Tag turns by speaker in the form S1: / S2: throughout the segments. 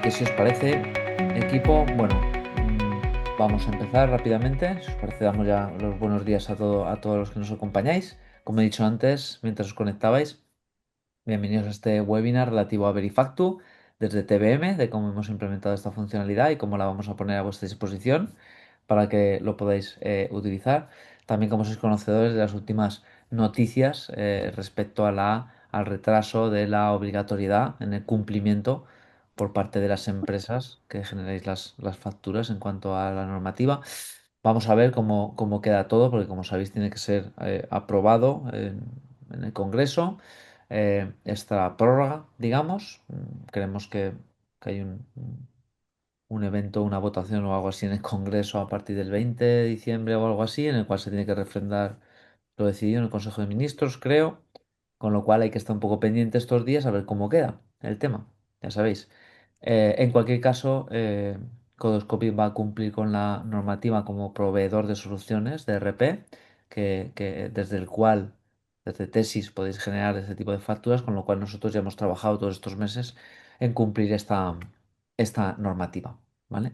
S1: que si os parece, equipo, bueno, vamos a empezar rápidamente. Si os parece, damos ya los buenos días a todos los que nos acompañáis. Como he dicho antes, mientras os conectabais, bienvenidos a este webinar relativo a Verifactu desde TBM, de cómo hemos implementado esta funcionalidad y cómo la vamos a poner a vuestra disposición para que lo podáis utilizar. También, como sois conocedores de las últimas noticias respecto a al retraso de la obligatoriedad en el cumplimiento por parte de las empresas que generáis las facturas en cuanto a la normativa. Vamos a ver cómo queda todo, porque como sabéis tiene que ser aprobado en el Congreso esta prórroga, digamos. Creemos que hay un evento, una votación o algo así en el Congreso a partir del 20 de diciembre o algo así, en el cual se tiene que refrendar lo decidido en el Consejo de Ministros, creo. Con lo cual hay que estar un poco pendiente estos días a ver cómo queda el tema, ya sabéis. En cualquier caso, Codoscopy va a cumplir con la normativa como proveedor de soluciones de RP, que desde el cual, desde Tesis, podéis generar este tipo de facturas, con lo cual nosotros ya hemos trabajado todos estos meses en cumplir esta normativa, ¿vale?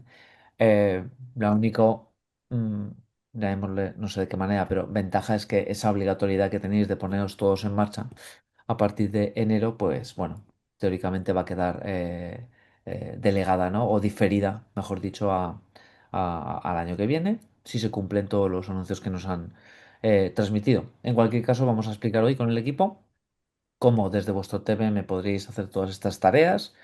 S1: Eh, la único, mm, llamémosle, no sé de qué manera, pero ventaja es que esa obligatoriedad que tenéis de poneros todos en marcha a partir de enero, pues bueno, teóricamente va a quedar delegada, ¿no? O diferida, mejor dicho, al año que viene, si se cumplen todos los anuncios que nos han transmitido. En cualquier caso, vamos a explicar hoy con el equipo cómo desde vuestro TPM podréis hacer todas estas tareas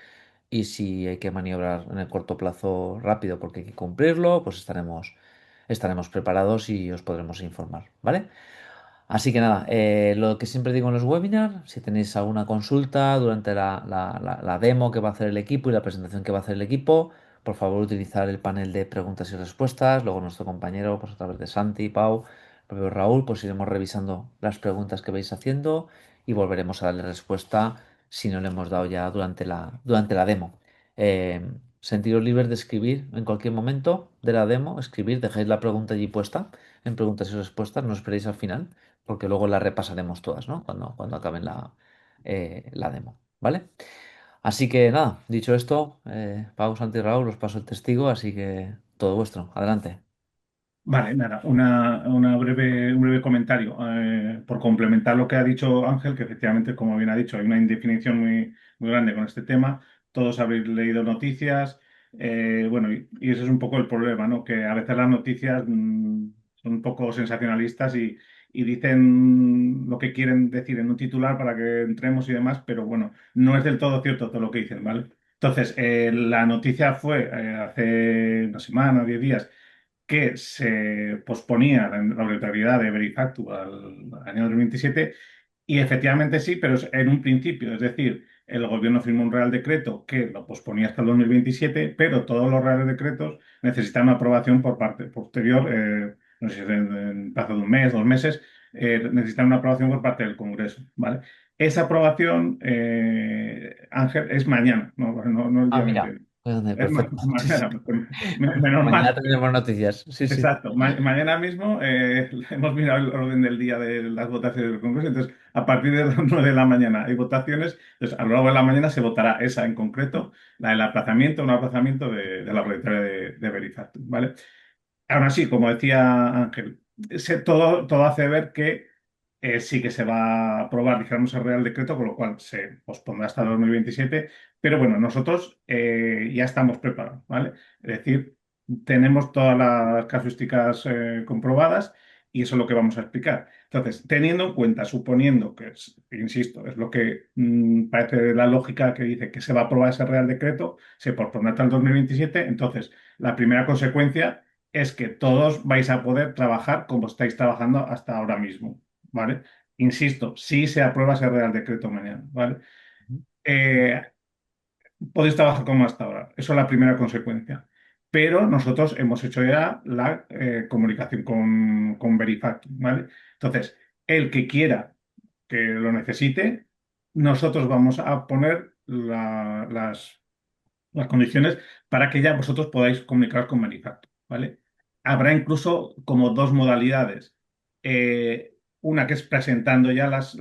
S1: y si hay que maniobrar en el corto plazo rápido porque hay que cumplirlo, pues estaremos preparados y os podremos informar, ¿vale? Así que nada, lo que siempre digo en los webinars, si tenéis alguna consulta durante la demo que va a hacer el equipo y la presentación que va a hacer el equipo, por favor utilizar el panel de preguntas y respuestas. Luego nuestro compañero, pues a través de Santi, Pau, el propio Raúl, pues iremos revisando las preguntas que vais haciendo y volveremos a darle respuesta si no le hemos dado ya durante la demo. Eh, Sentiros libres de escribir en cualquier momento de la demo, escribir, dejáis la pregunta allí puesta en preguntas y respuestas, no esperéis al final porque luego las repasaremos todas, ¿no? Cuando acaben la demo, ¿vale? Así que nada, dicho esto, Pau, Santi y Raúl, os paso el testigo, así que todo vuestro, adelante.
S2: Vale, nada, un breve comentario por complementar lo que ha dicho Ángel, que efectivamente, como bien ha dicho, hay una indefinición muy grande con este tema. Todos habéis leído noticias, bueno, y ese es un poco el problema, ¿no? Que a veces las noticias son un poco sensacionalistas y dicen lo que quieren decir en un titular para que entremos y demás, pero bueno, no es del todo cierto todo lo que dicen, ¿vale? Entonces, la noticia fue hace una semana, 10 días que se posponía la obligatoriedad de Verifactu al año 2027 y efectivamente sí, pero es en un principio, es decir, el gobierno firmó un real decreto que lo posponía hasta el 2027, pero todos los reales decretos necesitan una aprobación por parte posterior, no sé si es en plazo de un mes, 2 meses, necesitan una aprobación por parte del Congreso, ¿vale? Esa aprobación, Ángel, es mañana, no el
S1: Ah,
S2: día
S1: mira,
S2: 20. Es
S1: perfecto. Sí, sí.
S2: mañana, menos
S1: Mañana
S2: mal.
S1: tendremos noticias. Sí, sí.
S2: Exacto. Mañana mismo hemos mirado el orden del día de las votaciones del Congreso. Entonces, a partir de las 9 de la mañana hay votaciones. Entonces, a lo largo de la mañana se votará esa en concreto, la del aplazamiento, un aplazamiento de la obligatoria de Verifactu, ¿vale? Aún así, como decía Ángel, todo hace ver que sí que se va a aprobar, dijéramos, el Real Decreto, con lo cual se pospondrá hasta el 2027. Pero bueno, nosotros ya estamos preparados, ¿vale? Es decir, tenemos todas las casuísticas comprobadas y eso es lo que vamos a explicar. Entonces, teniendo en cuenta, suponiendo que, insisto, es lo que parece la lógica que dice que se va a aprobar ese Real Decreto, se pospondrá hasta el 2027, entonces la primera consecuencia es que todos vais a poder trabajar como estáis trabajando hasta ahora mismo, ¿vale? Insisto, si se aprueba ese Real Decreto mañana, ¿vale? Eh, Podéis trabajar como hasta ahora. Eso es la primera consecuencia. Pero nosotros hemos hecho ya la comunicación con Verifact, ¿vale? Entonces, el que quiera que lo necesite, nosotros vamos a poner las condiciones para que ya vosotros podáis comunicar con Manifacto, ¿vale? Habrá incluso como dos modalidades. Una que es presentando ya las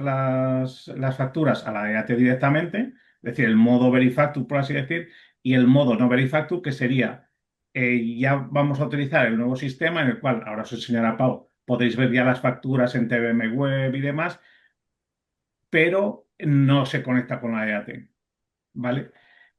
S2: facturas a la EAT directamente, es decir, el modo Verifactu, por así decir, y el modo no Verifactu, que sería, ya vamos a utilizar el nuevo sistema en el cual, ahora os enseñará Pau, podéis ver ya las facturas en TVM Web y demás, pero no se conecta con la EAT, ¿vale?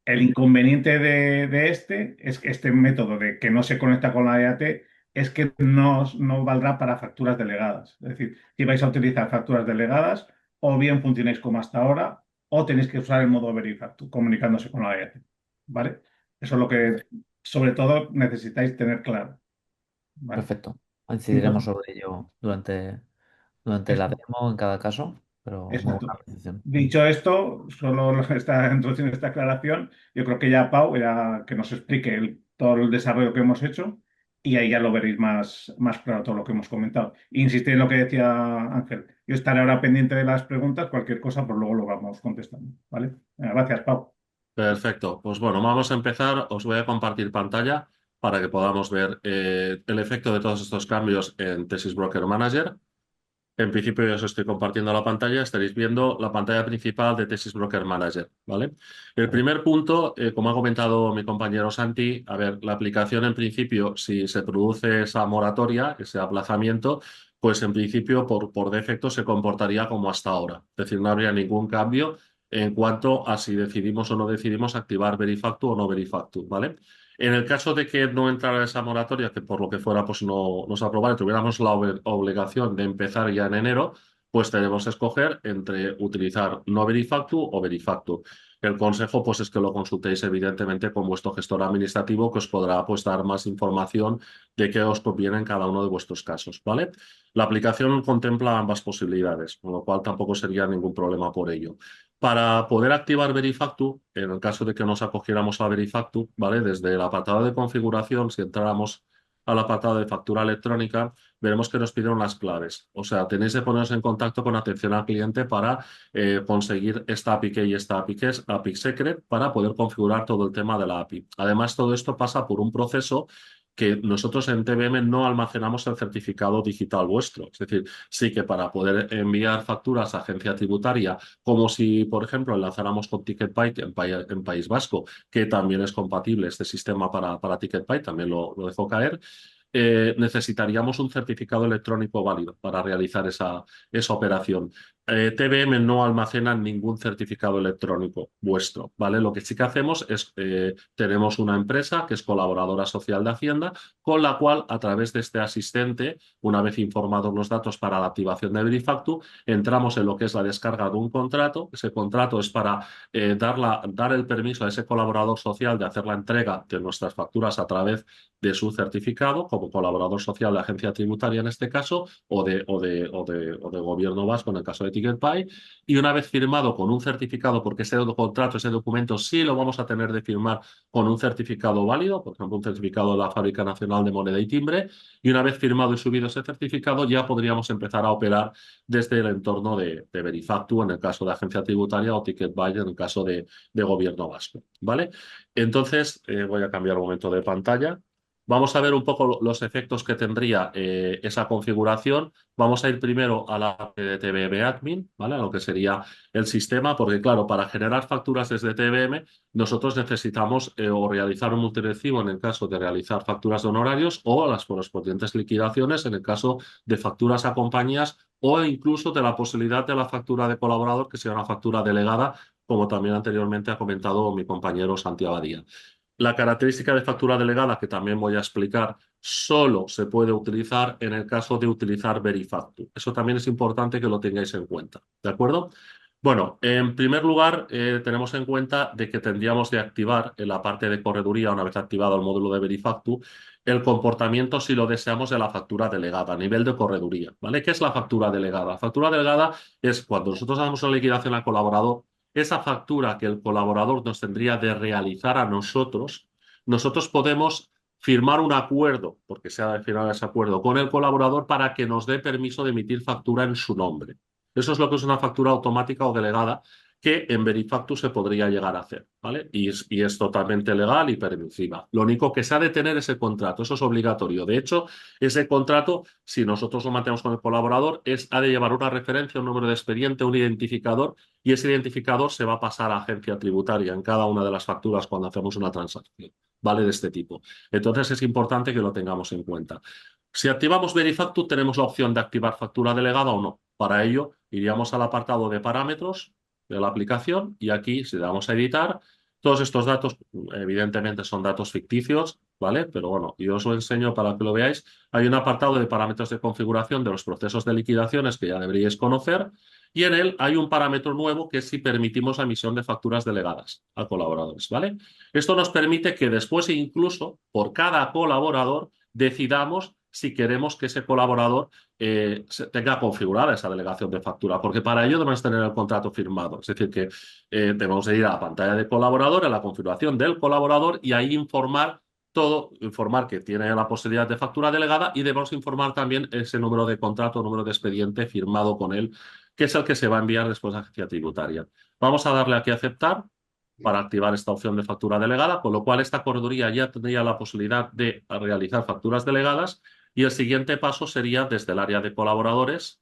S2: El inconveniente de este es que este método de que no se conecta con la EAT es que no valdrá para facturas delegadas. Es decir, si vais a utilizar facturas delegadas, o bien funcionáis como hasta ahora, o tenéis que usar el modo Verifactu comunicándose con la EAT, ¿vale? Eso es lo que sobre todo necesitáis tener claro, ¿vale?
S1: Perfecto. Incidiremos
S2: Entonces,
S1: sobre ello durante la
S2: esto.
S1: demo en cada caso, pero muy buena
S2: Exacto.
S1: apreciación.
S2: Dicho esto, solo esta introducción, esta aclaración, yo creo que ya Pau, ya que nos explique todo el desarrollo que hemos hecho y ahí ya lo veréis más claro todo lo que hemos comentado. Insistir en lo que decía Ángel. Yo estaré ahora pendiente de las preguntas, cualquier cosa, pues luego lo vamos contestando. ¿Vale? Venga, gracias, Pau.
S3: Perfecto. Pues bueno, vamos a empezar. Os voy a compartir pantalla para que podamos ver el efecto de todos estos cambios en Thesis Broker Manager. En principio ya os estoy compartiendo la pantalla, estaréis viendo la pantalla principal de Thesis Broker Manager, ¿vale? El primer punto, como ha comentado mi compañero Santi, a ver, la aplicación en principio, si se produce esa moratoria, ese aplazamiento, pues en principio por defecto se comportaría como hasta ahora. Es decir, no habría ningún cambio en cuanto a si decidimos o no decidimos activar Verifactu o no Verifactu, ¿vale? En el caso de que no entrara esa moratoria, que por lo que fuera pues no se aprobara y tuviéramos la obligación de empezar ya en enero, pues tenemos que escoger entre utilizar no Verifactu o Verifactu. El consejo pues es que lo consultéis evidentemente con vuestro gestor administrativo que os podrá pues dar más información de qué os conviene en cada uno de vuestros casos, ¿vale? La aplicación contempla ambas posibilidades, con lo cual tampoco sería ningún problema por ello. Para poder activar Verifactu, en el caso de que nos acogiéramos a Verifactu, ¿vale? Desde el apartado de configuración, si entráramos al apartado de factura electrónica, veremos que nos piden unas claves. O sea, tenéis que poneros en contacto con atención al cliente para conseguir esta API key y esta API secret para poder configurar todo el tema de la API. Además, todo esto pasa por un proceso que nosotros en TVM no almacenamos el certificado digital vuestro. Es decir, sí que para poder enviar facturas a agencia tributaria como si, por ejemplo, enlazáramos con TicketPay en País Vasco, que también es compatible este sistema para TicketPay, también lo dejó caer. Necesitaríamos un certificado electrónico válido para realizar esa operación. TVM no almacena ningún certificado electrónico vuestro, ¿vale? Lo que sí que hacemos es, tenemos una empresa que es colaboradora social de Hacienda, con la cual, a través de este asistente, una vez informados los datos para la activación de Verifactu, entramos en lo que es la descarga de un contrato. Ese contrato es para dar el permiso a ese colaborador social de hacer la entrega de nuestras facturas a través de su certificado como colaborador social de agencia tributaria en este caso o de gobierno vasco en el caso de TicketPay. Y una vez firmado con un certificado, porque ese contrato, ese documento sí lo vamos a tener de firmar con un certificado válido, por ejemplo, un certificado de la Fábrica Nacional de Moneda y Timbre, y una vez firmado y subido ese certificado ya podríamos empezar a operar desde el entorno de Verifactu en el caso de agencia tributaria o TicketBuy en el caso de gobierno vasco, ¿vale? Entonces, voy a cambiar un momento de pantalla. Vamos a ver un poco los efectos que tendría esa configuración. Vamos a ir primero a la parte de TVM Admin, ¿vale? A lo que sería el sistema, porque claro, para generar facturas desde TVM, nosotros necesitamos o realizar un multirecibo en el caso de realizar facturas de honorarios o las correspondientes liquidaciones en el caso de facturas a compañías o incluso de la posibilidad de la factura de colaborador, que sea una factura delegada, como también anteriormente ha comentado mi compañero Santi Abadía. La característica de factura delegada, que también voy a explicar, solo se puede utilizar en el caso de utilizar Verifactu. Eso también es importante que lo tengáis en cuenta, ¿de acuerdo? Bueno, en primer lugar, tenemos en cuenta de que tendríamos de activar en la parte de correduría, una vez activado el módulo de Verifactu, el comportamiento, si lo deseamos, de la factura delegada a nivel de correduría, ¿vale? ¿Qué es la factura delegada? La factura delegada es cuando nosotros damos una liquidación al colaborador, esa factura que el colaborador nos tendría de realizar a nosotros, nosotros podemos firmar un acuerdo, porque se ha de firmar ese acuerdo con el colaborador para que nos dé permiso de emitir factura en su nombre. Eso es lo que es una factura automática o delegada, que en Verifactu se podría llegar a hacer, ¿vale? Y es totalmente legal y permisiva. Lo único que se ha de tener es el contrato, eso es obligatorio. De hecho, ese contrato, si nosotros lo mantenemos con el colaborador, ha de llevar una referencia, un número de expediente, un identificador, y ese identificador se va a pasar a agencia tributaria en cada una de las facturas cuando hacemos una transacción, ¿vale? De este tipo. Entonces es importante que lo tengamos en cuenta. Si activamos Verifactu, tenemos la opción de activar factura delegada o no. Para ello, iríamos al apartado de parámetros de la aplicación y aquí, si le damos a editar, todos estos datos, evidentemente, son datos ficticios, ¿vale? Pero bueno, yo os lo enseño para que lo veáis. Hay un apartado de parámetros de configuración de los procesos de liquidaciones que ya deberíais conocer y en él hay un parámetro nuevo que es si permitimos la emisión de facturas delegadas a colaboradores, ¿vale? Esto nos permite que después incluso por cada colaborador decidamos si queremos que ese colaborador tenga configurada esa delegación de factura, porque para ello debemos tener el contrato firmado. Es decir, que debemos de ir a la pantalla de colaborador, a la configuración del colaborador y ahí informar que tiene la posibilidad de factura delegada y debemos informar también ese número de contrato, número de expediente firmado con él, que es el que se va a enviar después a la agencia tributaria. Vamos a darle aquí a aceptar para activar esta opción de factura delegada, con lo cual esta correduría ya tendría la posibilidad de realizar facturas delegadas y el siguiente paso sería desde el área de colaboradores.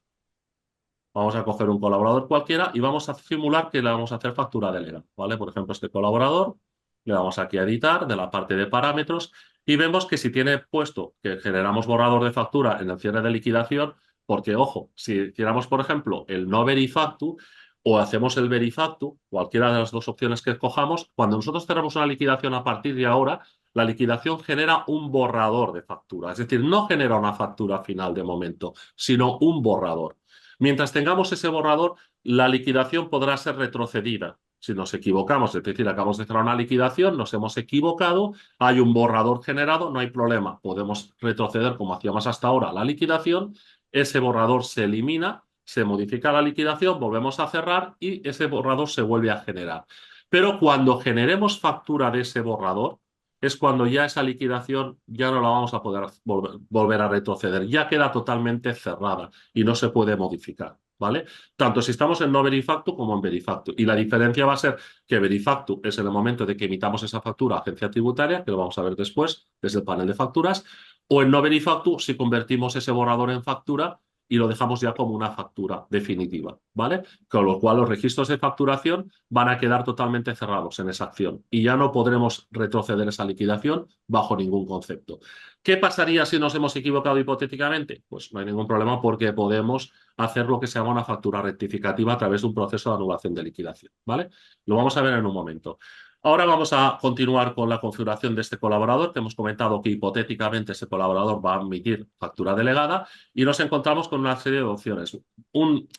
S3: Vamos a coger un colaborador cualquiera y vamos a simular que le vamos a hacer factura delegada, ¿vale? Por ejemplo, este colaborador, le damos aquí a editar de la parte de parámetros y vemos que si tiene puesto que generamos borrador de factura en el cierre de liquidación, porque ojo, si hiciéramos, por ejemplo, el no verifactu o hacemos el verifactu, cualquiera de las dos opciones que escojamos, cuando nosotros cerramos una liquidación a partir de ahora, la liquidación genera un borrador de factura, es decir, no genera una factura final de momento, sino un borrador. Mientras tengamos ese borrador, la liquidación podrá ser retrocedida. Si nos equivocamos, es decir, acabamos de cerrar una liquidación, nos hemos equivocado, hay un borrador generado, no hay problema. Podemos retroceder como hacíamos hasta ahora la liquidación, ese borrador se elimina, se modifica la liquidación, volvemos a cerrar y ese borrador se vuelve a generar. Pero cuando generemos factura de ese borrador, es cuando ya esa liquidación ya no la vamos a poder volver a retroceder, ya queda totalmente cerrada y no se puede modificar, ¿vale? Tanto si estamos en no verifactu como en verifactu. Y la diferencia va a ser que verifactu es en el momento de que emitamos esa factura a agencia tributaria, que lo vamos a ver después desde el panel de facturas, o en no verifactu si convertimos ese borrador en factura y lo dejamos ya como una factura definitiva, ¿vale? Con lo cual los registros de facturación van a quedar totalmente cerrados en esa acción y ya no podremos retroceder esa liquidación bajo ningún concepto. ¿Qué pasaría si nos hemos equivocado hipotéticamente? Pues no hay ningún problema porque podemos hacer lo que se llama una factura rectificativa a través de un proceso de anulación de liquidación, ¿vale? Lo vamos a ver en un momento. Ahora vamos a continuar con la configuración de este colaborador, que hemos comentado que hipotéticamente ese colaborador va a emitir factura delegada y nos encontramos con una serie de opciones.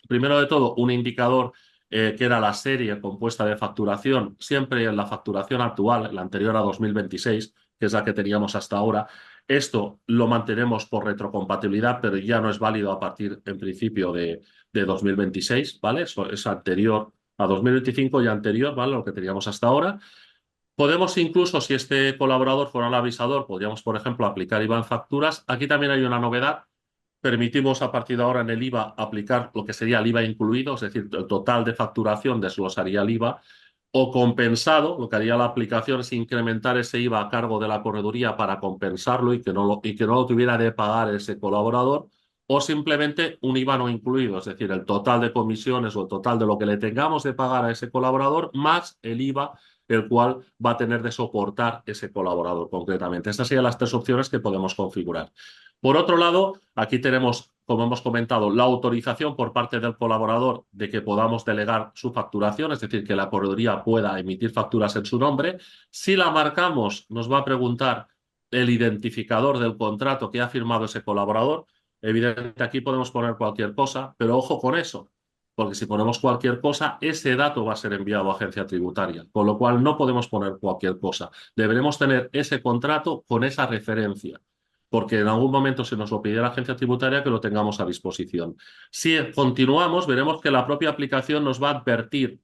S3: Primero de todo, un indicador que era la serie compuesta de facturación, siempre en la facturación actual, la anterior a 2026, que es la que teníamos hasta ahora. Esto lo mantenemos por retrocompatibilidad, pero ya no es válido a partir, en principio, de 2026, ¿vale? Eso es anterior a 2025 y anterior, ¿vale? Lo que teníamos hasta ahora. Podemos incluso, si este colaborador fuera el avisador, podríamos, por ejemplo, aplicar IVA en facturas. Aquí también hay una novedad. Permitimos a partir de ahora en el IVA aplicar lo que sería el IVA incluido, es decir, el total de facturación desglosaría el IVA, o compensado, lo que haría la aplicación es incrementar ese IVA a cargo de la correduría para compensarlo y que no lo tuviera de pagar ese colaborador, o simplemente un IVA no incluido, es decir, el total de comisiones o el total de lo que le tengamos de pagar a ese colaborador más el IVA el cual va a tener de soportar ese colaborador concretamente. Estas serían las tres opciones que podemos configurar. Por otro lado, aquí tenemos, como hemos comentado, la autorización por parte del colaborador de que podamos delegar su facturación, es decir, que la correduría pueda emitir facturas en su nombre. Si la marcamos, nos va a preguntar el identificador del contrato que ha firmado ese colaborador. Evidentemente, aquí podemos poner cualquier cosa, pero ojo con eso, porque si ponemos cualquier cosa, ese dato va a ser enviado a agencia tributaria, con lo cual no podemos poner cualquier cosa. Deberemos tener ese contrato con esa referencia, porque en algún momento se nos lo pide la agencia tributaria que lo tengamos a disposición. Si continuamos, veremos que la propia aplicación nos va a advertir,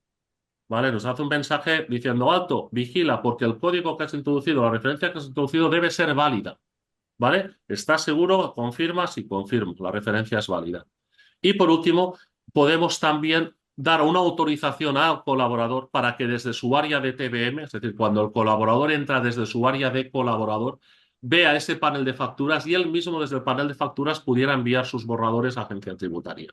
S3: ¿vale? Nos hace un mensaje diciendo, alto, vigila, porque el código que has introducido, la referencia que has introducido debe ser válida, ¿vale? ¿Estás seguro? Confirma, sí, confirmo, la referencia es válida. Y por último, podemos también dar una autorización al colaborador para que desde su área de TBM, es decir, cuando el colaborador entra desde su área de colaborador, vea ese panel de facturas y él mismo desde el panel de facturas pudiera enviar sus borradores a agencia tributaria.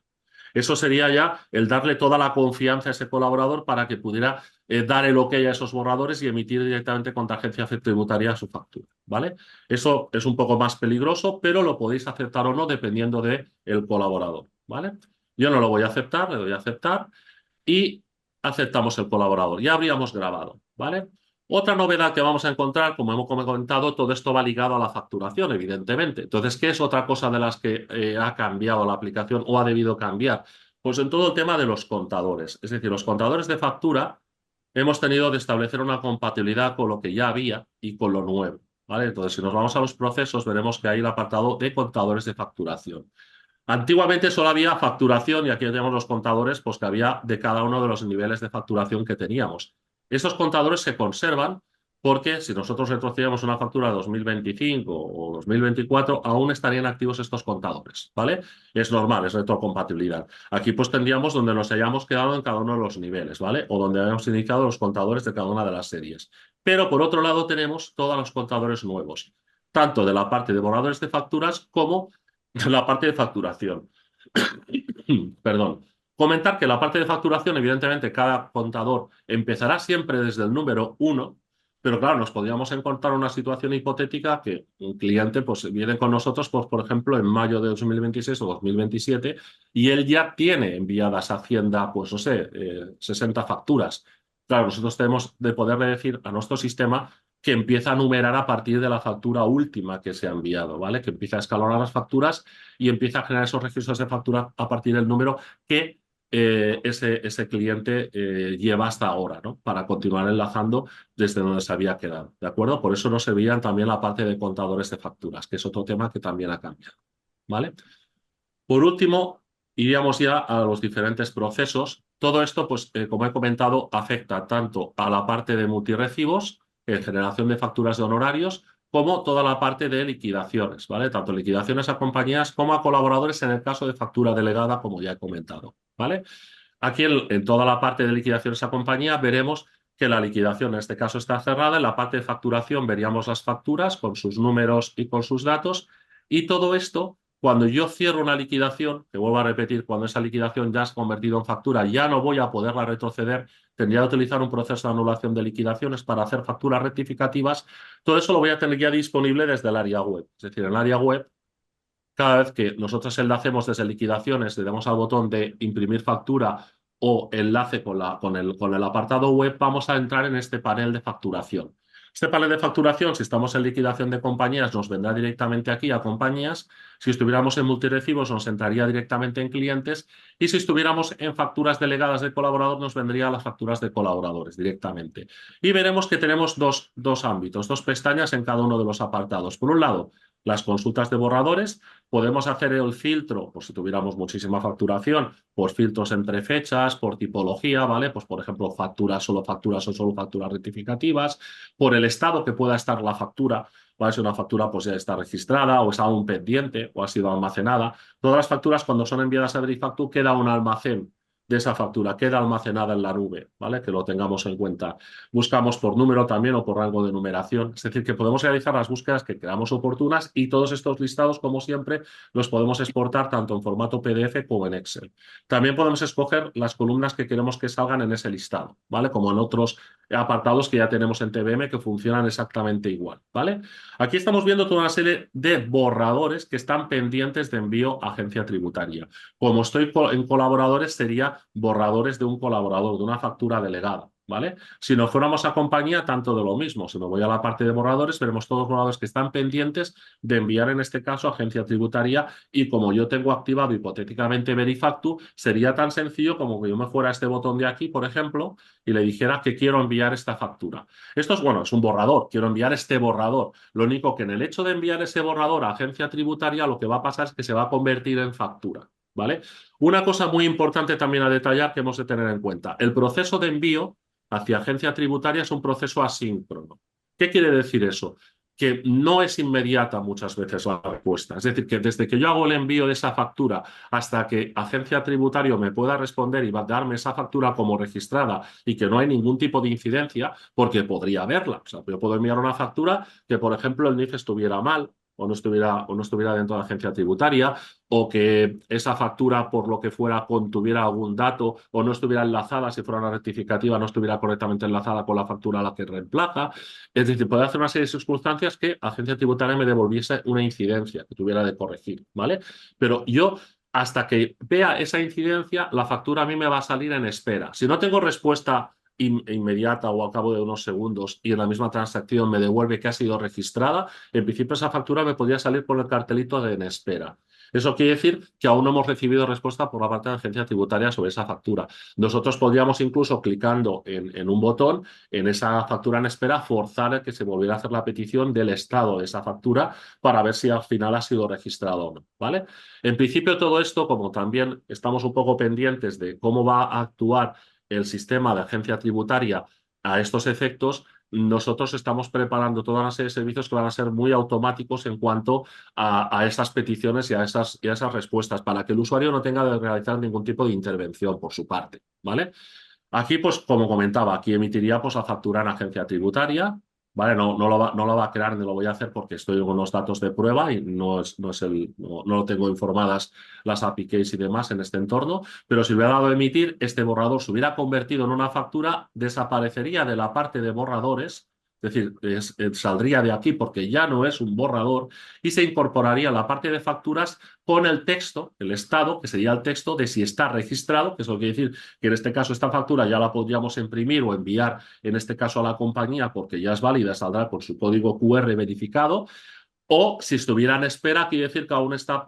S3: Eso sería ya el darle toda la confianza a ese colaborador para que pudiera dar el ok a esos borradores y emitir directamente contra agencia tributaria su factura, ¿vale? Eso es un poco más peligroso, pero lo podéis aceptar o no dependiendo del colaborador, ¿vale? Yo no lo voy a aceptar, le doy a aceptar y aceptamos el colaborador. Ya habríamos grabado, ¿vale? Otra novedad que vamos a encontrar, como hemos comentado, todo esto va ligado a la facturación, evidentemente. Entonces, ¿qué es otra cosa de las que ha cambiado la aplicación o ha debido cambiar? Pues en todo el tema de los contadores. Es decir, los contadores de factura hemos tenido de establecer una compatibilidad con lo que ya había y con lo nuevo, ¿vale? Entonces, si nos vamos a los procesos, veremos que hay el apartado de contadores de facturación. Antiguamente solo había facturación y aquí tenemos los contadores pues, que había de cada uno de los niveles de facturación que teníamos. Estos contadores se conservan porque si nosotros retrocedemos una factura de 2025 o 2024, aún estarían activos estos contadores, ¿vale? Es normal, es retrocompatibilidad. Aquí pues tendríamos donde nos hayamos quedado en cada uno de los niveles, ¿vale? O donde hayamos indicado los contadores de cada una de las series. Pero por otro lado tenemos todos los contadores nuevos, tanto de la parte de borradores de facturas como la parte de facturación. Perdón. Comentar que la parte de facturación, evidentemente, cada contador empezará siempre desde el número 1, pero claro, nos podríamos encontrar una situación hipotética que un cliente pues, viene con nosotros, pues, por ejemplo, en mayo de 2026 o 2027 y él ya tiene enviadas a Hacienda, pues no sé, 60 facturas. Claro, nosotros tenemos de poderle decir a nuestro sistema que empieza a numerar a partir de la factura última que se ha enviado, ¿vale? Que empieza a escalonar las facturas y empieza a generar esos registros de factura a partir del número que ese cliente lleva hasta ahora, ¿no? Para continuar enlazando desde donde se había quedado, ¿de acuerdo? Por eso no se veían también la parte de contadores de facturas, que es otro tema que también ha cambiado, ¿vale? Por último, iríamos ya a los diferentes procesos. Todo esto, pues, como he comentado, afecta tanto a la parte de multirecibos, generación de facturas de honorarios, como toda la parte de liquidaciones, ¿vale? Tanto liquidaciones a compañías como a colaboradores en el caso de factura delegada, como ya he comentado, ¿vale? Aquí en toda la parte de liquidaciones a compañía veremos que la liquidación en este caso está cerrada. En la parte de facturación veríamos las facturas con sus números y con sus datos. Y todo esto, cuando yo cierro una liquidación, que vuelvo a repetir, cuando esa liquidación ya se ha convertido en factura, ya no voy a poderla retroceder, tendría que utilizar un proceso de anulación de liquidaciones para hacer facturas rectificativas. Todo eso lo voy a tener ya disponible desde el área web. Es decir, en el área web, cada vez que nosotros enlacemos desde liquidaciones, le damos al botón de imprimir factura o enlace con el apartado web, vamos a entrar en este panel de facturación. Este panel de facturación, si estamos en liquidación de compañías, nos vendrá directamente aquí a compañías. Si estuviéramos en multirecibos, nos entraría directamente en clientes. Y si estuviéramos en facturas delegadas de colaborador, nos vendría a las facturas de colaboradores directamente. Y veremos que tenemos dos ámbitos, dos pestañas en cada uno de los apartados. Por un lado, las consultas de borradores. Podemos hacer el filtro, pues si tuviéramos muchísima facturación, por filtros entre fechas, por tipología, ¿vale? Pues por ejemplo, facturas o solo facturas rectificativas, por el estado que pueda estar la factura, ¿vale? Si una factura pues ya está registrada o está aún pendiente o ha sido almacenada. Todas las facturas cuando son enviadas a Verifactu queda un almacén de esa factura, queda almacenada en la nube, ¿vale? Que lo tengamos en cuenta. Buscamos por número también o por rango de numeración, es decir, que podemos realizar las búsquedas que creamos oportunas y todos estos listados, como siempre, los podemos exportar tanto en formato PDF como en Excel. También podemos escoger las columnas que queremos que salgan en ese listado, ¿vale? Como en otros apartados que ya tenemos en TBM que funcionan exactamente igual, ¿vale? Aquí estamos viendo toda una serie de borradores que están pendientes de envío a agencia tributaria. Como estoy en colaboradores, sería borradores de un colaborador, de una factura delegada, ¿vale? Si nos fuéramos a compañía, tanto de lo mismo. Si me voy a la parte de borradores, veremos todos los borradores que están pendientes de enviar, en este caso, a agencia tributaria. Y como yo tengo activado hipotéticamente Verifactu, sería tan sencillo como que yo me fuera a este botón de aquí, por ejemplo, y le dijera que quiero enviar esta factura. Esto es, bueno, es un borrador. Quiero enviar este borrador. Lo único que en el hecho de enviar ese borrador a agencia tributaria, lo que va a pasar es que se va a convertir en factura, ¿vale? Una cosa muy importante también a detallar que hemos de tener en cuenta. El proceso de envío hacia agencia tributaria es un proceso asíncrono. ¿Qué quiere decir eso? que no es inmediata muchas veces la respuesta. Es decir, que desde que yo hago el envío de esa factura hasta que agencia tributaria me pueda responder y va a darme esa factura como registrada y que no hay ningún tipo de incidencia, porque podría haberla. O sea, yo puedo enviar una factura que, por ejemplo, el NIF estuviera mal o no estuviera dentro de la agencia tributaria, o que esa factura, por lo que fuera, contuviera algún dato o no estuviera enlazada, si fuera una rectificativa, no estuviera correctamente enlazada con la factura a la que reemplaza. Es decir, puede hacer una serie de circunstancias que agencia tributaria me devolviese una incidencia que tuviera de corregir, ¿vale? Pero yo, hasta que vea esa incidencia, la factura a mí me va a salir en espera. Si no tengo respuesta inmediata o al cabo de unos segundos y en la misma transacción me devuelve que ha sido registrada, en principio esa factura me podría salir por el cartelito de en espera. Eso quiere decir que aún no hemos recibido respuesta por la parte de la agencia tributaria sobre esa factura. Nosotros podríamos incluso, clicando en un botón, en esa factura en espera, forzar a que se volviera a hacer la petición del estado de esa factura para ver si al final ha sido registrado o no, ¿vale? En principio todo esto, como también estamos un poco pendientes de cómo va a actuar el sistema de agencia tributaria a estos efectos, nosotros estamos preparando toda una serie de servicios que van a ser muy automáticos en cuanto a esas peticiones y a esas respuestas, para que el usuario no tenga que realizar ningún tipo de intervención por su parte, ¿vale? Aquí, pues, como comentaba, aquí emitiría pues, la factura en agencia tributaria, ¿vale? No lo va a crear ni lo voy a hacer porque estoy con los datos de prueba y no lo tengo informadas las API keys y demás en este entorno, pero si hubiera dado a emitir, este borrador se hubiera convertido en una factura, desaparecería de la parte de borradores, es decir, saldría de aquí porque ya no es un borrador y se incorporaría a la parte de facturas con el texto, el estado, que sería el texto de si está registrado, que eso quiere decir que en este caso esta factura ya la podríamos imprimir o enviar, en este caso a la compañía, porque ya es válida, saldrá con su código QR verificado, o si estuviera en espera, quiere decir que aún está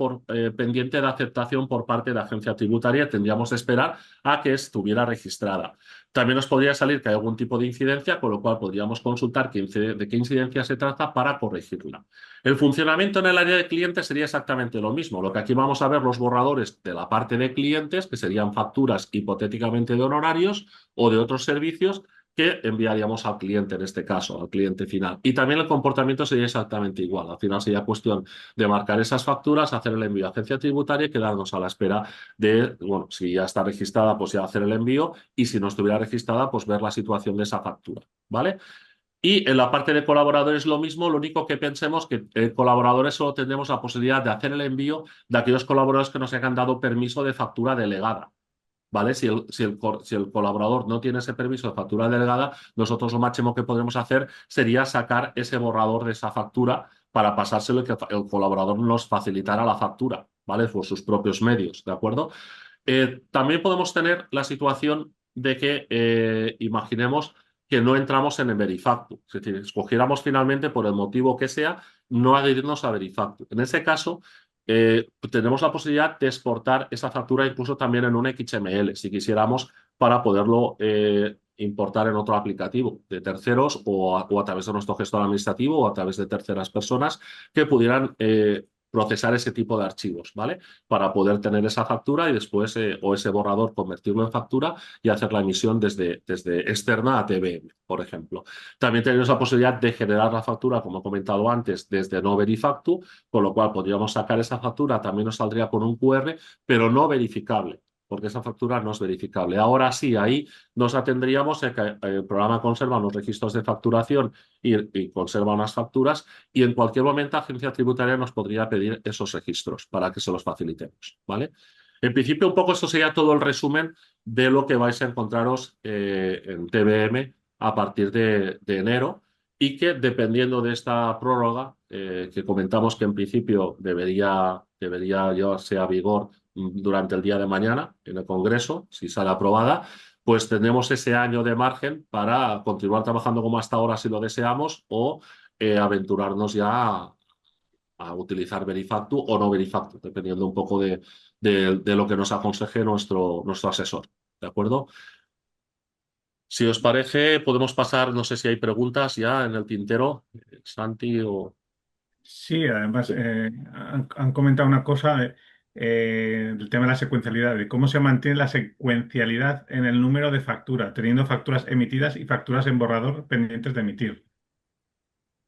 S3: pendiente de aceptación por parte de la agencia tributaria. Tendríamos que esperar a que estuviera registrada. También nos podría salir que hay algún tipo de incidencia, con lo cual podríamos consultar de qué incidencia se trata para corregirla. El funcionamiento en el área de clientes sería exactamente lo mismo. Lo que aquí vamos a ver los borradores de la parte de clientes, que serían facturas hipotéticamente de honorarios o de otros servicios, que enviaríamos al cliente, en este caso, al cliente final. Y también el comportamiento sería exactamente igual. Al final sería cuestión de marcar esas facturas, hacer el envío a agencia tributaria y quedarnos a la espera de, bueno, si ya está registrada, pues ya hacer el envío, y si no estuviera registrada, pues ver la situación de esa factura, ¿vale? Y en la parte de colaboradores lo mismo, lo único que pensemos que colaboradores solo tendremos la posibilidad de hacer el envío de aquellos colaboradores que nos hayan dado permiso de factura delegada. ¿Vale? Si el colaborador no tiene ese permiso de factura delegada, nosotros lo máximo que podremos hacer sería sacar ese borrador de esa factura para pasárselo y que el colaborador nos facilitara la factura, ¿vale? Por sus propios medios, ¿de acuerdo? También podemos tener la situación de que imaginemos que no entramos en el Verifactu, es decir, escogiéramos finalmente, por el motivo que sea, no adherirnos a Verifactu. En ese caso, tenemos la posibilidad de exportar esa factura incluso también en un XML, si quisiéramos, para poderlo importar en otro aplicativo de terceros o a través de nuestro gestor administrativo o a través de terceras personas que pudieran procesar ese tipo de archivos, ¿vale? Para poder tener esa factura y después, o ese borrador, convertirlo en factura y hacer la emisión desde externa a TBM, por ejemplo. También tenemos la posibilidad de generar la factura, como he comentado antes, desde no Verifactu, con lo cual podríamos sacar esa factura, también nos saldría con un QR, pero no verificable, porque esa factura no es verificable. Ahora sí, ahí nos atendríamos a que el programa conserva los registros de facturación y conserva unas facturas, y en cualquier momento la agencia tributaria nos podría pedir esos registros para que se los facilitemos, ¿vale? En principio, un poco esto sería todo el resumen de lo que vais a encontraros en TBM a partir de enero, y que, dependiendo de esta prórroga, que comentamos que en principio debería llevarse a vigor durante el día de mañana en el Congreso, si sale aprobada, pues tendremos ese año de margen para continuar trabajando como hasta ahora si lo deseamos, o aventurarnos ya a utilizar Verifactu o no Verifactu, dependiendo un poco de lo que nos aconseje nuestro asesor. ¿De acuerdo? Si os parece, podemos pasar, no sé si hay preguntas ya en el tintero, Santi o...
S2: Sí, además han comentado una cosa del tema de la secuencialidad, de cómo se mantiene la secuencialidad en el número de facturas, teniendo facturas emitidas y facturas en borrador pendientes de emitir.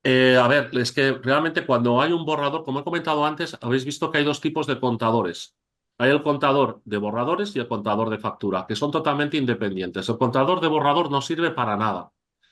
S3: A ver, es que realmente cuando hay un borrador, como he comentado antes, habéis visto que hay dos tipos de contadores. Hay el contador de borradores y el contador de factura, que son totalmente independientes. El contador de borrador no sirve para nada.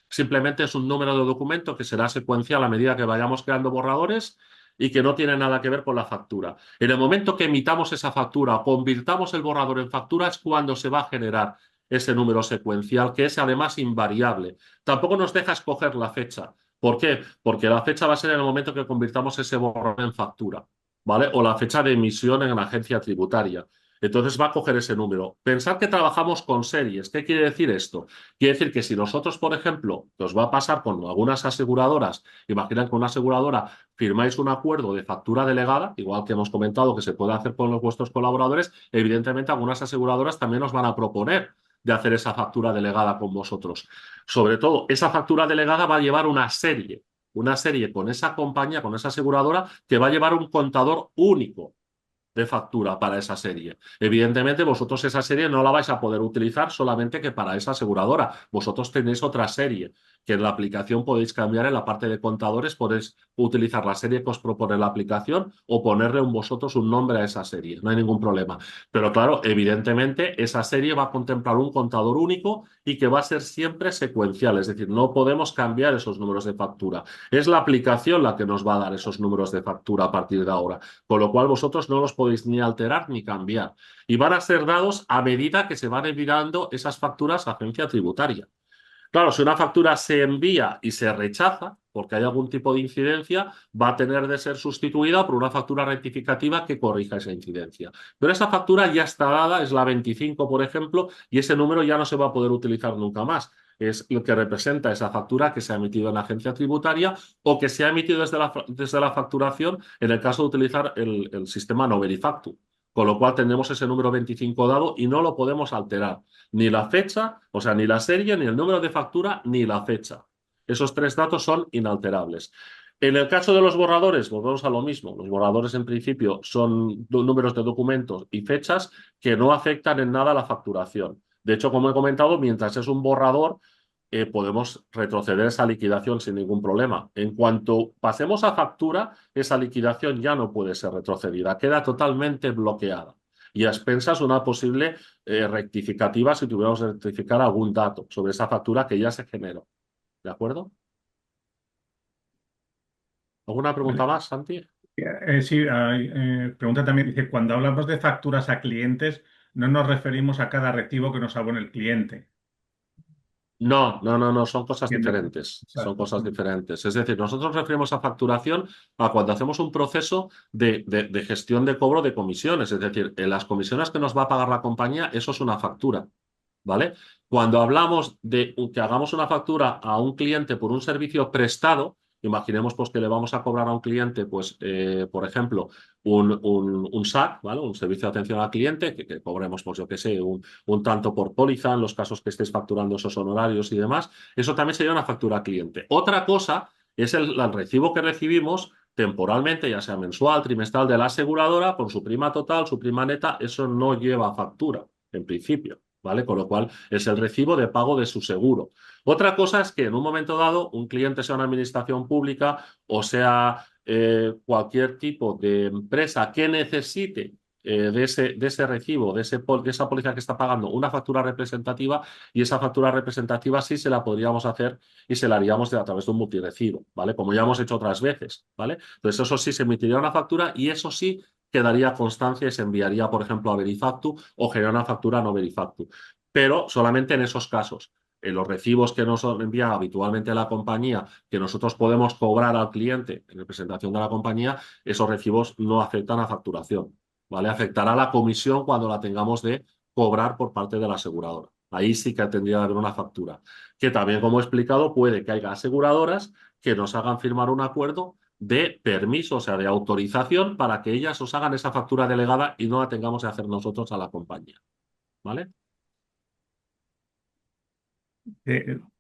S3: Simplemente es un número de documento que será secuencial a medida que vayamos creando borradores y que no tiene nada que ver con la factura. En el momento que emitamos esa factura o convirtamos el borrador en factura es cuando se va a generar ese número secuencial, que es además invariable. Tampoco nos deja escoger la fecha. ¿Por qué? Porque la fecha va a ser en el momento que convirtamos ese borrador en factura, ¿vale? O la fecha de emisión en la agencia tributaria. Entonces va a coger ese número. Pensad que trabajamos con series. ¿Qué quiere decir esto? Quiere decir que si nosotros, por ejemplo, que os va a pasar con algunas aseguradoras, imaginad que con una aseguradora firmáis un acuerdo de factura delegada, igual que hemos comentado que se puede hacer con los vuestros colaboradores, evidentemente algunas aseguradoras también os van a proponer de hacer esa factura delegada con vosotros. Sobre todo, esa factura delegada va a llevar una serie con esa compañía, con esa aseguradora, que va a llevar un contador único de factura para esa serie. Evidentemente, vosotros esa serie no la vais a poder utilizar solamente que para esa aseguradora. Vosotros tenéis otra serie que en la aplicación podéis cambiar en la parte de contadores, podéis utilizar la serie que os propone la aplicación o ponerle vosotros un nombre a esa serie. No hay ningún problema. Pero claro, evidentemente, esa serie va a contemplar un contador único y que va a ser siempre secuencial. Es decir, no podemos cambiar esos números de factura. Es la aplicación la que nos va a dar esos números de factura a partir de ahora, con lo cual vosotros no los podéis ni alterar ni cambiar. Y van a ser dados a medida que se van enviando esas facturas a agencia tributaria. Claro, si una factura se envía y se rechaza, porque hay algún tipo de incidencia, va a tener de ser sustituida por una factura rectificativa que corrija esa incidencia. Pero esa factura ya está dada, es la 25, por ejemplo, y ese número ya no se va a poder utilizar nunca más. Es lo que representa esa factura que se ha emitido en la agencia tributaria o que se ha emitido desde la facturación en el caso de utilizar el sistema no verifactu. Con lo cual tendremos ese número 25 dado y no lo podemos alterar. Ni la fecha, o sea, ni la serie, ni el número de factura, ni la fecha. Esos tres datos son inalterables. En el caso de los borradores, volvemos a lo mismo. Los borradores, en principio, son números de documentos y fechas que no afectan en nada a la facturación. De hecho, como he comentado, mientras es un borrador, podemos retroceder esa liquidación sin ningún problema. En cuanto pasemos a factura, esa liquidación ya no puede ser retrocedida, queda totalmente bloqueada. Y a expensas una posible rectificativa si tuviéramos que rectificar algún dato sobre esa factura que ya se generó. ¿De acuerdo? ¿Alguna pregunta
S2: Vale.
S3: más, Santi?
S2: Sí, pregunta también, dice, cuando hablamos de facturas a clientes, no nos referimos a cada recibo que nos abone el cliente.
S3: No, no, no, no, son cosas
S2: Entiendo.
S3: diferentes, son
S2: Exacto.
S3: cosas diferentes. Es decir, nosotros referimos a facturación a cuando hacemos un proceso de gestión de cobro de comisiones, es decir, en las comisiones que nos va a pagar la compañía, eso es una factura, ¿vale? Cuando hablamos de que hagamos una factura a un cliente por un servicio prestado, imaginemos pues que le vamos a cobrar a un cliente, pues, por ejemplo, un SAC, ¿vale? Un servicio de atención al cliente, que cobremos, pues yo qué sé, un tanto por póliza en los casos que estés facturando esos honorarios y demás. Eso también sería una factura al cliente. Otra cosa es el recibo que recibimos temporalmente, ya sea mensual, trimestral, de la aseguradora, con su prima total, su prima neta, eso no lleva factura, en principio, ¿vale? Con lo cual es el recibo de pago de su seguro. Otra cosa es que en un momento dado un cliente sea una administración pública o sea cualquier tipo de empresa que necesite de ese recibo, de esa póliza que está pagando, una factura representativa, y esa factura representativa sí se la podríamos hacer y se la haríamos a través de un multirecibo, ¿vale? Como ya hemos hecho otras veces, ¿vale? Entonces eso sí se emitiría una factura y eso sí quedaría constancia y se enviaría, por ejemplo, a Verifactu o generar una factura no Verifactu. Pero solamente en esos casos. En los recibos que nos envía habitualmente la compañía, que nosotros podemos cobrar al cliente en representación de la compañía, esos recibos no afectan a facturación, ¿vale? Afectará la comisión cuando la tengamos de cobrar por parte de la aseguradora. Ahí sí que tendría que haber una factura. Que también, como he explicado, puede que haya aseguradoras que nos hagan firmar un acuerdo de permiso, o sea, de autorización para que ellas os hagan esa factura delegada y no la tengamos que hacer nosotros a la compañía, ¿vale?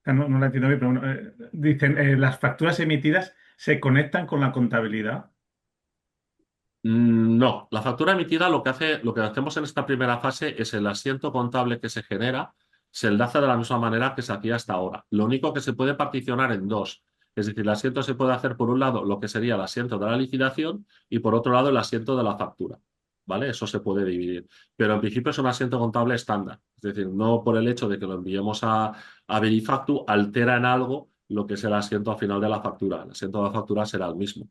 S2: No la entiendo bien, pero bueno, dicen, las facturas emitidas se conectan con la contabilidad.
S3: No, la factura emitida lo que hacemos en esta primera fase es el asiento contable que se genera, se enlaza de la misma manera que se hacía hasta ahora. Lo único que se puede particionar en dos. Es decir, el asiento se puede hacer por un lado lo que sería el asiento de la liquidación y por otro lado el asiento de la factura. ¿Vale? Eso se puede dividir. Pero en principio es un asiento contable estándar. Es decir, no por el hecho de que lo enviemos a Verifactu altera en algo lo que es el asiento al final de la factura. El asiento de la factura será el mismo.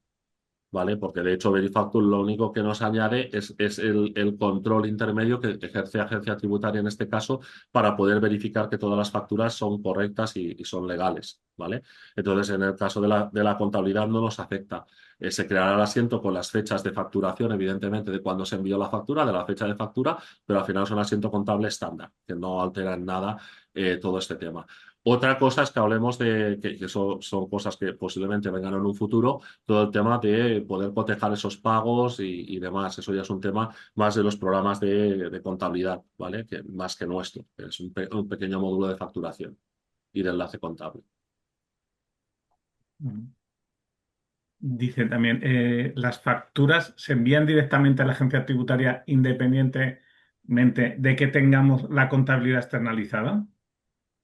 S3: ¿Vale? Porque de hecho Verifactur lo único que nos añade es el control intermedio que ejerce Agencia Tributaria en este caso para poder verificar que todas las facturas son correctas y son legales, ¿vale? Entonces, en el caso de la contabilidad no nos afecta. Se creará el asiento con las fechas de facturación, evidentemente, de cuando se envió la factura, de la fecha de factura, pero al final es un asiento contable estándar, que no altera en nada todo este tema. Otra cosa es que hablemos de que son cosas que posiblemente vengan en un futuro, todo el tema de poder cotejar esos pagos y demás. Eso ya es un tema más de los programas de contabilidad, ¿vale? Que, más que nuestro. Es un pequeño módulo de facturación y de enlace contable.
S2: Dice también, las facturas se envían directamente a la agencia tributaria independientemente de que tengamos la contabilidad externalizada.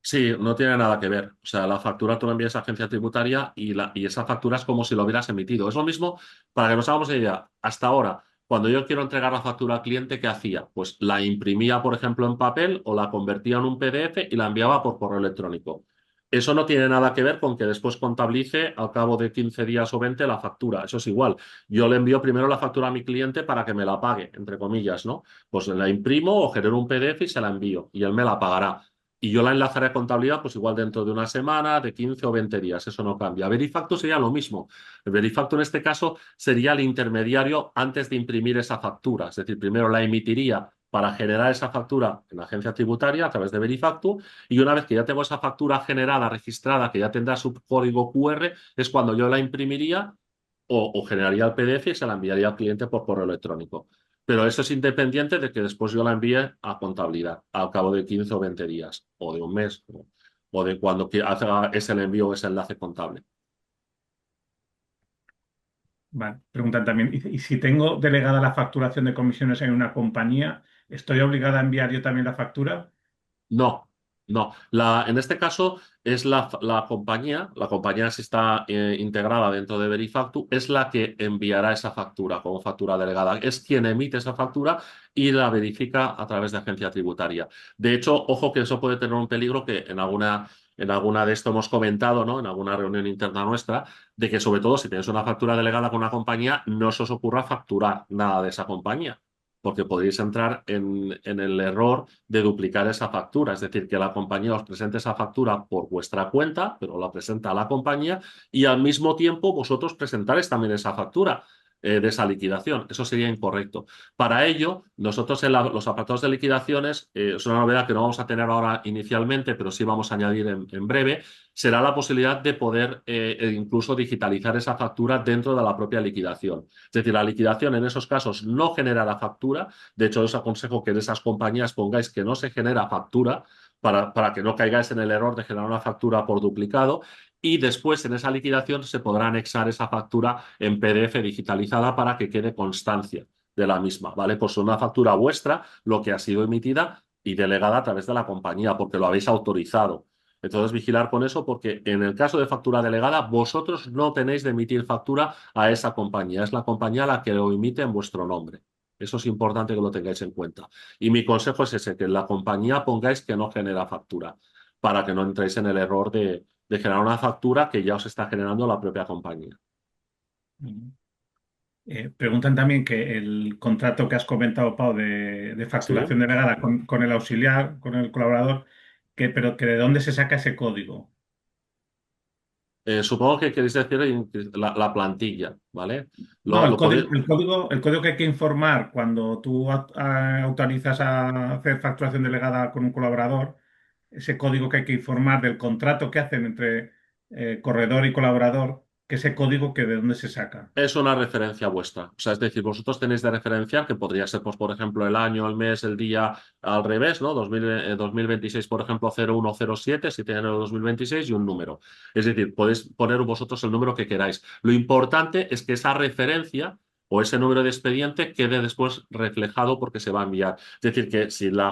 S3: Sí, no tiene nada que ver. O sea, la factura tú la envías a agencia tributaria y esa factura es como si lo hubieras emitido. Es lo mismo, para que nos hagamos idea, hasta ahora, cuando yo quiero entregar la factura al cliente, ¿qué hacía? Pues la imprimía, por ejemplo, en papel o la convertía en un PDF y la enviaba por correo electrónico. Eso no tiene nada que ver con que después contabilice al cabo de 15 días o 20 la factura. Eso es igual. Yo le envío primero la factura a mi cliente para que me la pague, entre comillas, ¿no? Pues la imprimo o genero un PDF y se la envío y él me la pagará. Y yo la enlazaré a contabilidad, pues igual dentro de una semana, de 15 o 20 días. Eso no cambia. Verifacto sería lo mismo. El Verifacto en este caso sería el intermediario antes de imprimir esa factura. Es decir, primero la emitiría para generar esa factura en la agencia tributaria a través de Verifacto y una vez que ya tengo esa factura generada, registrada, que ya tendrá su código QR, es cuando yo la imprimiría o generaría el PDF y se la enviaría al cliente por correo electrónico. Pero eso es independiente de que después yo la envíe a contabilidad al cabo de 15 o 20 días, o de un mes, o de cuando haga ese envío o ese enlace contable.
S2: Vale. Preguntan también, ¿y si tengo delegada la facturación de comisiones en una compañía, estoy obligada a enviar yo también la factura?
S3: No, no. En este caso es la compañía si está integrada dentro de Verifactu, es la que enviará esa factura como factura delegada. Es quien emite esa factura y la verifica a través de agencia tributaria. De hecho, ojo que eso puede tener un peligro que en alguna de esto hemos comentado, ¿no? En alguna reunión interna nuestra, de que sobre todo si tienes una factura delegada con una compañía, no se os ocurra facturar nada de esa compañía. Porque podréis entrar en el error de duplicar esa factura, es decir, que la compañía os presente esa factura por vuestra cuenta, pero la presenta a la compañía y al mismo tiempo vosotros presentaréis también esa factura de esa liquidación. Eso sería incorrecto. Para ello, nosotros en los apartados de liquidaciones, es una novedad que no vamos a tener ahora inicialmente, pero sí vamos a añadir en breve, será la posibilidad de poder incluso digitalizar esa factura dentro de la propia liquidación. Es decir, la liquidación en esos casos no genera la factura. De hecho, os aconsejo que en esas compañías pongáis que no se genera factura para que no caigáis en el error de generar una factura por duplicado. Y después en esa liquidación se podrá anexar esa factura en PDF digitalizada para que quede constancia de la misma, ¿vale? Pues una factura vuestra, lo que ha sido emitida y delegada a través de la compañía, porque lo habéis autorizado. Entonces, vigilar con eso, porque en el caso de factura delegada, vosotros no tenéis de emitir factura a esa compañía. Es la compañía la que lo emite en vuestro nombre. Eso es importante que lo tengáis en cuenta. Y mi consejo es ese, que en la compañía pongáis que no genera factura, para que no entréis en el error de generar una factura que ya os está generando la propia compañía.
S2: Preguntan también que el contrato que has comentado, Pau, de
S3: ¿Sí?
S2: facturación delegada con el auxiliar, con el colaborador, pero que de dónde se saca ese código.
S3: Supongo que queréis decir la plantilla, ¿vale?
S2: No,
S3: Lo podéis.
S2: el código que hay que informar cuando tú autorizas a hacer facturación delegada con un colaborador, ese código que hay que informar del contrato que hacen entre corredor y colaborador, que ese código que de dónde se saca.
S3: Es una referencia vuestra. O sea, es decir, vosotros tenéis de referenciar que podría ser, pues, por ejemplo, el año, el mes, el día al revés, ¿no? 2026, por ejemplo, 0107, si tiene el 2026 y un número. Es decir, podéis poner vosotros el número que queráis. Lo importante es que esa referencia o ese número de expediente quede después reflejado porque se va a enviar. Es decir, que si la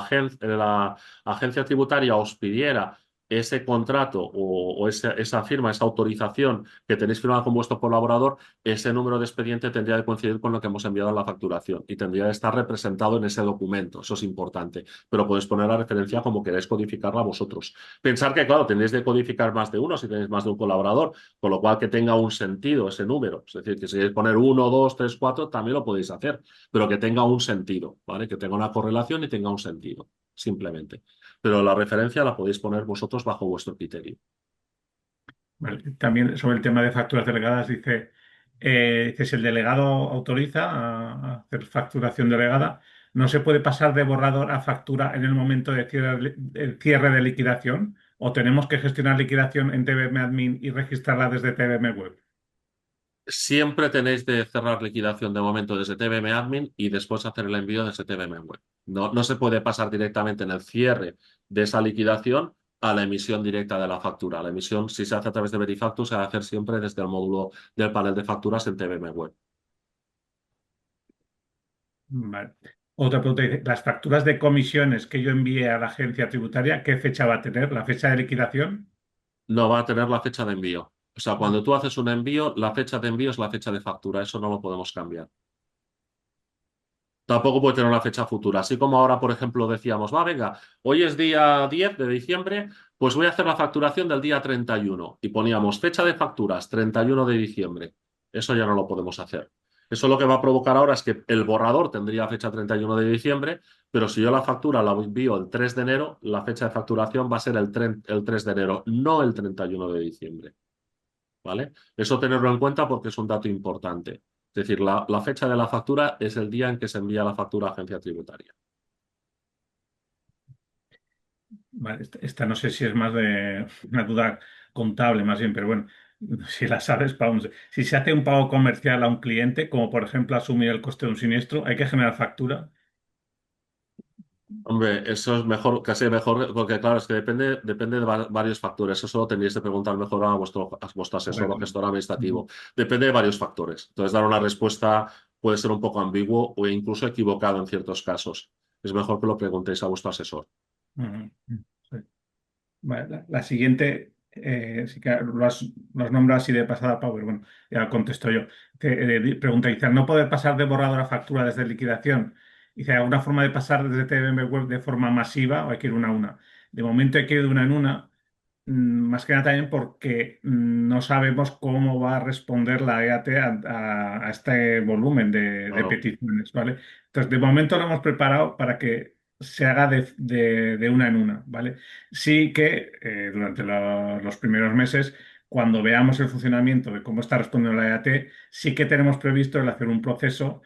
S3: agencia tributaria os pidiera ese contrato o esa firma, esa autorización que tenéis firmada con vuestro colaborador, ese número de expediente tendría que coincidir con lo que hemos enviado en la facturación y tendría que estar representado en ese documento. Eso es importante. Pero podéis poner la referencia como queráis codificarla vosotros. Pensar que, claro, tenéis de codificar más de uno si tenéis más de un colaborador, con lo cual que tenga un sentido ese número. Es decir, que si queréis poner uno, dos, tres, cuatro, también lo podéis hacer, pero que tenga un sentido, ¿vale? Que tenga una correlación y tenga un sentido, simplemente. Pero la referencia la podéis poner vosotros bajo vuestro criterio.
S2: Vale. También sobre el tema de facturas delegadas dice, que si el delegado autoriza a hacer facturación delegada, no se puede pasar de borrador a factura en el momento de el cierre de liquidación, o tenemos que gestionar liquidación en TVM Admin y registrarla desde TVM Web.
S3: Siempre tenéis de cerrar liquidación de momento desde TVM Admin y después hacer el envío desde TVM Web. No, no se puede pasar directamente en el cierre de esa liquidación a la emisión directa de la factura. La emisión, si se hace a través de Verifactus, se va a hacer siempre desde el módulo del panel de facturas en TVM Web.
S2: Vale. Otra pregunta dice, las facturas de comisiones que yo envíe a la agencia tributaria, ¿qué fecha va a tener? ¿La fecha de liquidación?
S3: No va a tener la fecha de envío. O sea, cuando tú haces un envío, la fecha de envío es la fecha de factura. Eso no lo podemos cambiar. Tampoco puede tener una fecha futura. Así como ahora, por ejemplo, decíamos, va, venga, hoy es día 10 de diciembre, pues voy a hacer la facturación del día 31. Y poníamos fecha de facturas, 31 de diciembre. Eso ya no lo podemos hacer. Eso lo que va a provocar ahora es que el borrador tendría fecha 31 de diciembre, pero si yo la factura la envío el 3 de enero, la fecha de facturación va a ser el 3 de enero, no el 31 de diciembre. ¿Vale? Eso tenerlo en cuenta porque es un dato importante. Es decir, la fecha de la factura es el día en que se envía la factura a agencia tributaria.
S2: Vale, esta no sé si es más de una duda contable, más bien, pero bueno, si la sabes, vamos. Si se hace un pago comercial a un cliente, como por ejemplo asumir el coste de un siniestro, hay que generar factura.
S3: Hombre, eso es mejor, casi mejor, porque claro, es que depende de varios factores. Eso lo tendríais que preguntar mejor a vuestro asesor o
S2: Correcto.
S3: gestor
S2: Ujú.
S3: administrativo. Depende de varios factores. Entonces, dar una respuesta puede ser un poco ambiguo o incluso equivocado en ciertos casos. Es mejor que lo preguntéis a vuestro asesor.
S2: Ujú. Sí. Vale, la siguiente, sí que lo has nombrado así de pasada, Power. Bueno, ya contesto yo. Pregunta, dice, ¿al no poder pasar de borrador a factura desde liquidación? Dice, ¿alguna forma de pasar desde TVM Web de forma masiva o hay que ir una a una? De momento hay que ir de una en una. Más que nada también porque no sabemos cómo va a responder la EAT a este volumen de
S3: Claro.
S2: peticiones, ¿vale? Entonces, de momento lo hemos preparado para que se haga de una en una, ¿vale? Sí que durante los primeros meses, cuando veamos el funcionamiento de cómo está respondiendo la EAT, sí que tenemos previsto el hacer un proceso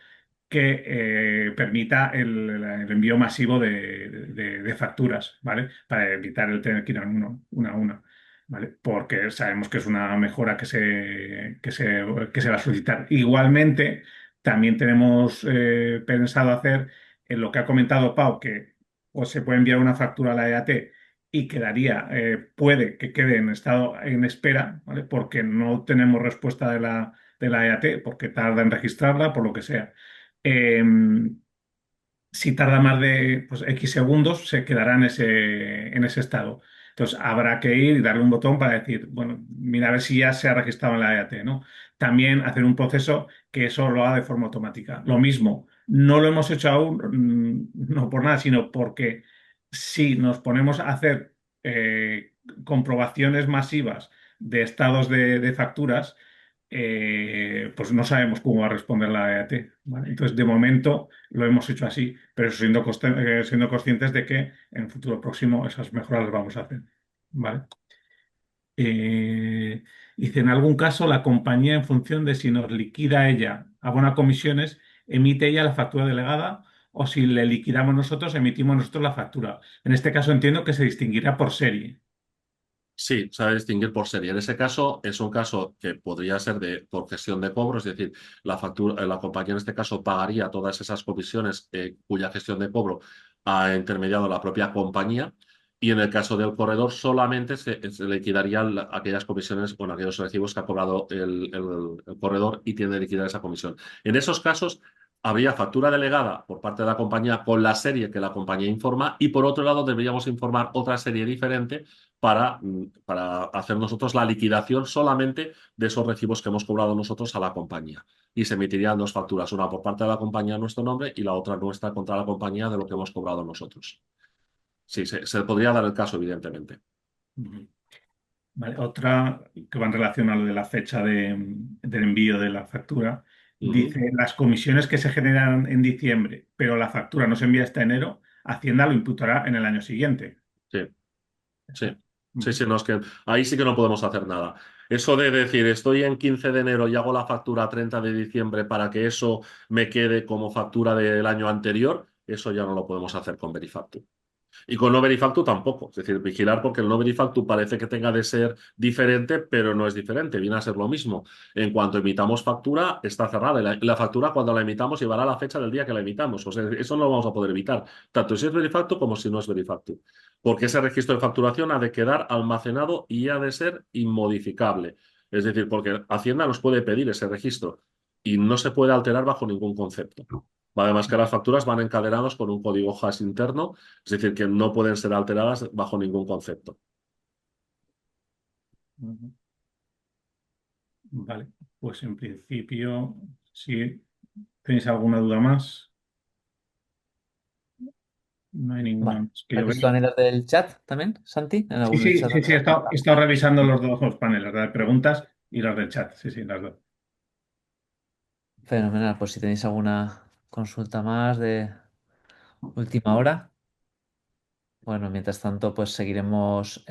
S2: que permita el envío masivo de facturas, ¿vale? Para evitar el tener que ir a una a una, ¿vale? Porque sabemos que es una mejora que se va a solicitar. Igualmente, también tenemos pensado hacer en lo que ha comentado Pau, que pues, se puede enviar una factura a la EAT y quedaría, puede que quede en estado en espera, ¿vale? Porque no tenemos respuesta de la EAT, porque tarda en registrarla, por lo que sea. Eh, si tarda más de pues, X segundos, se quedará en ese estado. Entonces, habrá que ir y darle un botón para decir, bueno, mira a ver si ya se ha registrado en la EAT, ¿no? También hacer un proceso que eso lo haga de forma automática. Lo mismo, no lo hemos hecho aún, no por nada, sino porque si nos ponemos a hacer comprobaciones masivas de estados de facturas, pues no sabemos cómo va a responder la EAT, ¿vale? Entonces, de momento lo hemos hecho así, pero siendo conscientes de que en el futuro próximo esas mejoras las vamos a hacer, ¿vale? Dice, en algún caso, la compañía, en función de si nos liquida ella, abona comisiones, emite ella la factura delegada, o si le liquidamos nosotros, emitimos nosotros la factura. En este caso entiendo que se distinguirá por serie.
S3: Sí, sabe distinguir por serie. En ese caso, es un caso que podría ser por gestión de cobro, es decir, la factura, la compañía en este caso pagaría todas esas comisiones cuya gestión de cobro ha intermediado la propia compañía. Y en el caso del corredor, solamente se liquidarían aquellas comisiones, bueno, aquellos recibos que ha cobrado el corredor y tiene que liquidar esa comisión. En esos casos, habría factura delegada por parte de la compañía con la serie que la compañía informa y por otro lado deberíamos informar otra serie diferente para hacer nosotros la liquidación solamente de esos recibos que hemos cobrado nosotros a la compañía. Y se emitirían dos facturas, una por parte de la compañía a nuestro nombre y la otra nuestra contra la compañía de lo que hemos cobrado nosotros. Sí, se podría dar el caso, evidentemente.
S2: Ujú. Vale, otra que va en relación a lo de la fecha del envío de la factura.
S3: Ujú.
S2: Dice, las comisiones que se generan en diciembre, pero la factura no se envía hasta enero, Hacienda lo imputará en el año siguiente.
S3: Sí, sí. Sí,
S2: Ujú.
S3: sí, no, es que ahí sí que no podemos hacer nada. Eso de decir, estoy en 15 de enero y hago la factura 30 de diciembre para que eso me quede como factura del año anterior, eso ya no lo podemos hacer con Verifactu. Y con no Verifactu tampoco. Es decir, vigilar porque el no Verifactu parece que tenga de ser diferente, pero no es diferente, viene a ser lo mismo. En cuanto emitamos factura, está cerrada. Y la factura, cuando la emitamos, llevará la fecha del día que la emitamos. O sea, eso no lo vamos a poder evitar, tanto si es Verifactu como si no es Verifactu. Porque ese registro de facturación ha de quedar almacenado y ha de ser inmodificable. Es decir, porque Hacienda nos puede pedir ese registro y no se puede alterar bajo ningún concepto. Además que las facturas van encadenadas con un código hash interno, es decir, que no pueden ser alteradas bajo ningún concepto.
S2: Ujú. Vale, pues en principio, si tenéis alguna duda más, no hay ninguna
S1: Vale.
S2: más que
S1: ¿Has
S2: yo
S1: visto
S2: vea.
S1: también las del chat también, Santi? ¿En
S2: Sí,
S1: algún del
S2: sí,
S1: chat?
S2: sí, sí, he estado revisando los dos paneles, las de preguntas y las del chat. Sí, sí, las dos.
S1: Fenomenal. Pues si tenéis alguna consulta más de última hora. Bueno, mientras tanto, pues seguiremos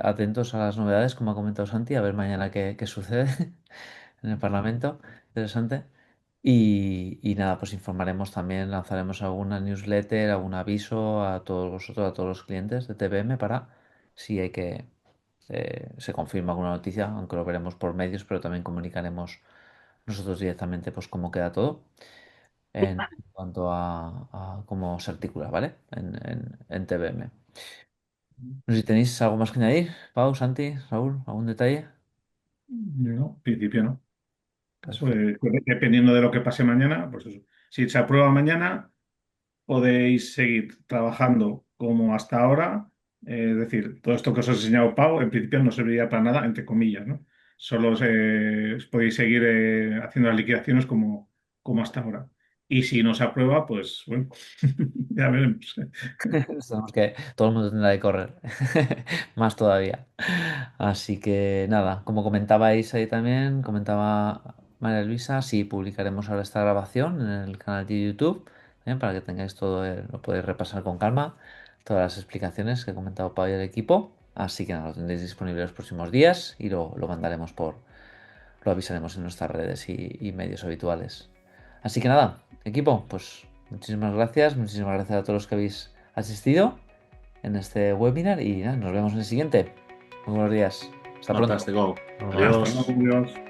S1: atentos a las novedades, como ha comentado Santi, a ver mañana qué sucede en el Parlamento. Interesante. Y nada, pues informaremos también, lanzaremos alguna newsletter, algún aviso a todos vosotros, a todos los clientes de TVM para si hay que se confirma alguna noticia, aunque lo veremos por medios, pero también comunicaremos nosotros directamente pues cómo queda todo en cuanto a cómo se articula, ¿vale? En TVM. No sé si tenéis algo más que añadir, Pau, Santi, Raúl, algún detalle.
S2: No, en principio no. Eso,
S1: Perfecto.
S2: dependiendo de lo que pase mañana, pues eso. Si se aprueba mañana, podéis seguir trabajando como hasta ahora. Es decir, todo esto que os he enseñado, Pau, en principio no serviría para nada, entre comillas, ¿no? Solo podéis seguir haciendo las liquidaciones como hasta ahora. Y si no se aprueba, pues bueno, ya veremos.
S1: Sabemos que todo el mundo tendrá que correr, más todavía. Así que nada, como comentabais ahí también, comentaba María Luisa, sí publicaremos ahora esta grabación en el canal de YouTube, para que tengáis todo, lo podéis repasar con calma, todas las explicaciones que ha comentado Pau y el equipo. Así que nada, lo tendréis disponible los próximos días y lo mandaremos lo avisaremos en nuestras redes y medios habituales. Así que nada, equipo, pues muchísimas gracias a todos los que habéis asistido en este webinar y nada, nos vemos en el siguiente. Muy buenos días, hasta pronto.
S3: Fantástico.
S1: Nos
S2: Hasta
S1: vemos.
S3: Adiós.
S2: luego, Dios.